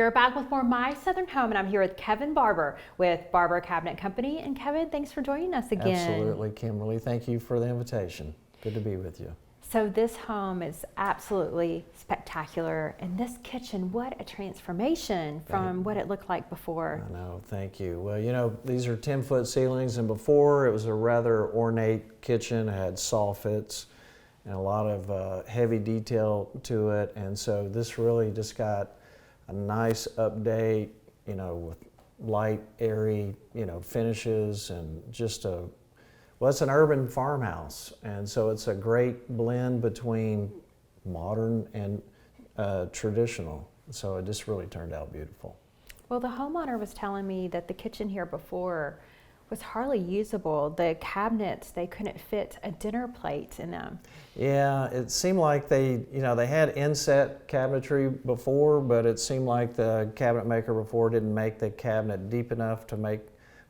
We're back with more My Southern Home, and I'm here with Kevin Barber with Barber Cabinet Company. And Kevin, thanks for joining us again. Absolutely, Kimberly. Thank you for the invitation. Good to be with you. So this home is absolutely spectacular, and this kitchen, what a transformation from what it looked like before. I know, thank you. Well, you know, these are 10-foot ceilings, and before it was a rather ornate kitchen. It had soffits and a lot of heavy detail to it, and so this really just got a nice update, you know, with light, airy, you know, finishes, and just well, it's an urban farmhouse, and so it's a great blend between modern and traditional. So it just really turned out beautiful. Well, the homeowner was telling me that the kitchen here before was hardly usable. The cabinets, they couldn't fit a dinner plate in them. Yeah, it seemed like they had inset cabinetry before, but it seemed like the cabinet maker before didn't make the cabinet deep enough to make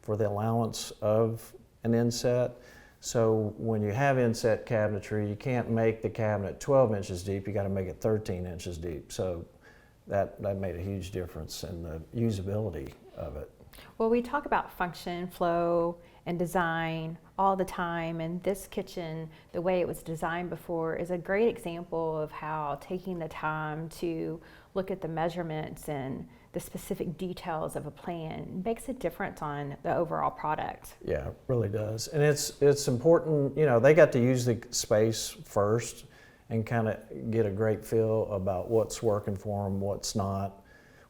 for the allowance of an inset. So when you have inset cabinetry, you can't make the cabinet 12 inches deep, you got to make it 13 inches deep. So that made a huge difference in the usability of it. Well, we talk about function, flow, and design all the time, and this kitchen, the way it was designed before, is a great example of how taking the time to look at the measurements and the specific details of a plan makes a difference on the overall product. Yeah, it really does. And it's important, you know, they got to use the space first and kind of get a great feel about what's working for them, what's not,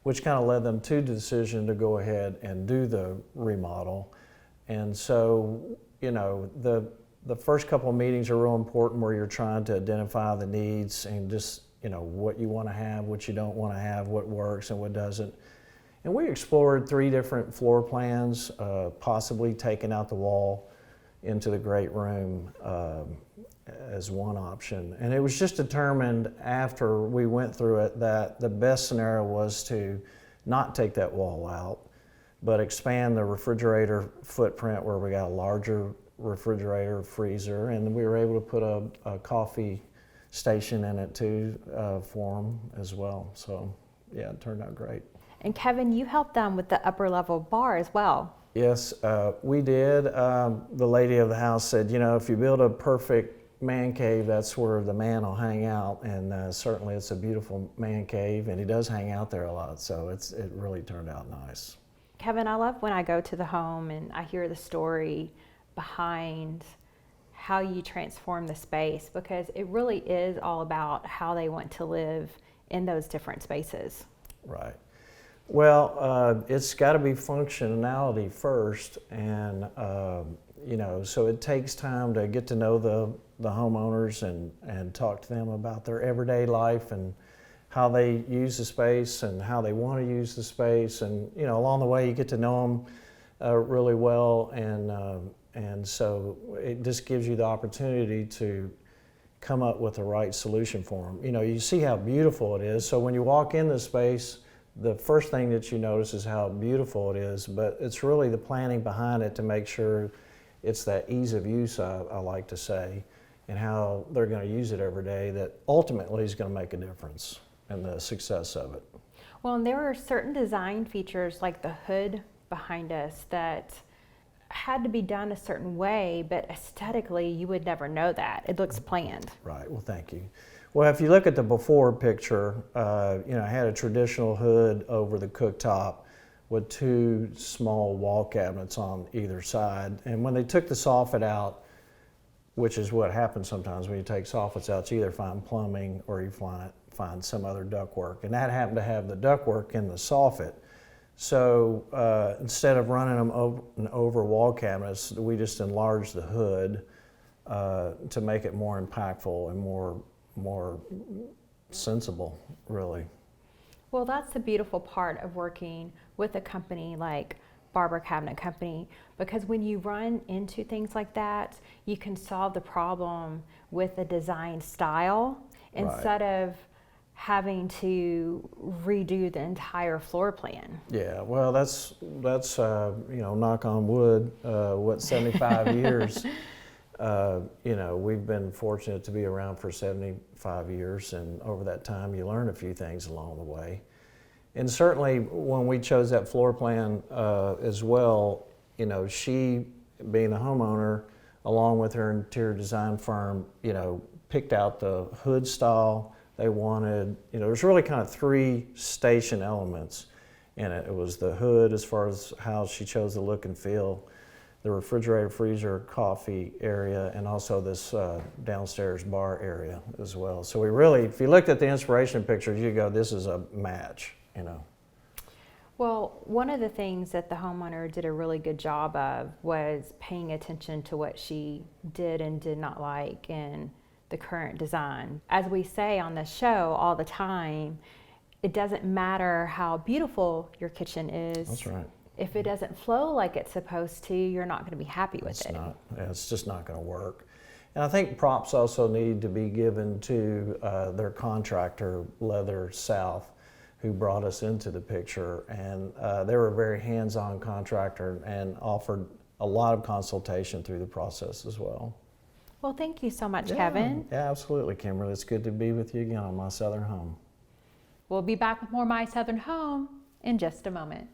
which kind of led them to the decision to go ahead and do the remodel. And so, you know, the first couple of meetings are real important, where you're trying to identify the needs and just, you know, what you want to have, what you don't want to have, what works and what doesn't. And we explored 3 different floor plans, possibly taking out the wall into the great room as one option. And it was just determined after we went through it that the best scenario was to not take that wall out, but expand the refrigerator footprint, where we got a larger refrigerator, freezer, and we were able to put a coffee station in it too for them as well. So yeah, it turned out great. And Kevin, you helped them with the upper level bar as well. Yes, we did. The lady of the house said, you know, if you build a perfect man cave, that's where the man will hang out, and certainly it's a beautiful man cave, and he does hang out there a lot, so it really turned out nice. Kevin, I love when I go to the home and I hear the story behind how you transform the space, because it really is all about how they want to live in those different spaces. Right. Well, it's got to be functionality first, and you know, so it takes time to get to know the homeowners and talk to them about their everyday life and how they use the space and how they want to use the space, and you know, along the way you get to know them really well, and so it just gives you the opportunity to come up with the right solution for them. You know, you see how beautiful it is, so when you walk in the space, the first thing that you notice is how beautiful it is, but it's really the planning behind it to make sure it's that ease of use, I like to say, and how they're going to use it every day that ultimately is going to make a difference in the success of it. Well, and there are certain design features like the hood behind us that had to be done a certain way, but aesthetically you would never know that. It looks planned. Right, well, thank you. Well, if you look at the before picture, you know, I had a traditional hood over the cooktop with 2 small wall cabinets on either side. And when they took the soffit out, which is what happens sometimes when you take soffits out, you either find plumbing or you find some other ductwork. And that happened to have the ductwork in the soffit. So instead of running them over wall cabinets, we just enlarged the hood to make it more impactful and more sensible, really. Well, that's the beautiful part of working with a company like Barber Cabinet Company, because when you run into things like that, you can solve the problem with a design style instead of having to redo the entire floor plan. Yeah, well, that's you know, knock on wood, 75 years. You know, we've been fortunate to be around for 75 years, and over that time you learn a few things along the way. And certainly when we chose that floor plan as well, you know, she, being the homeowner, along with her interior design firm, you know, picked out the hood style they wanted. You know, there's really kind of 3 station elements in it. It was the hood as far as how she chose the look and feel, the refrigerator, freezer, coffee area, and also this downstairs bar area as well. So we really, if you looked at the inspiration pictures, you go, this is a match, you know. Well, one of the things that the homeowner did a really good job of was paying attention to what she did and did not like in the current design. As we say on the show all the time, it doesn't matter how beautiful your kitchen is. That's right. If it doesn't flow like it's supposed to, you're not going to be happy with it. It's just not going to work. And I think props also need to be given to their contractor, Leather South, who brought us into the picture. And they were a very hands-on contractor and offered a lot of consultation through the process as well. Well, thank you so much, Kevin. Yeah, absolutely, Kimberly. It's good to be with you again on My Southern Home. We'll be back with more My Southern Home in just a moment.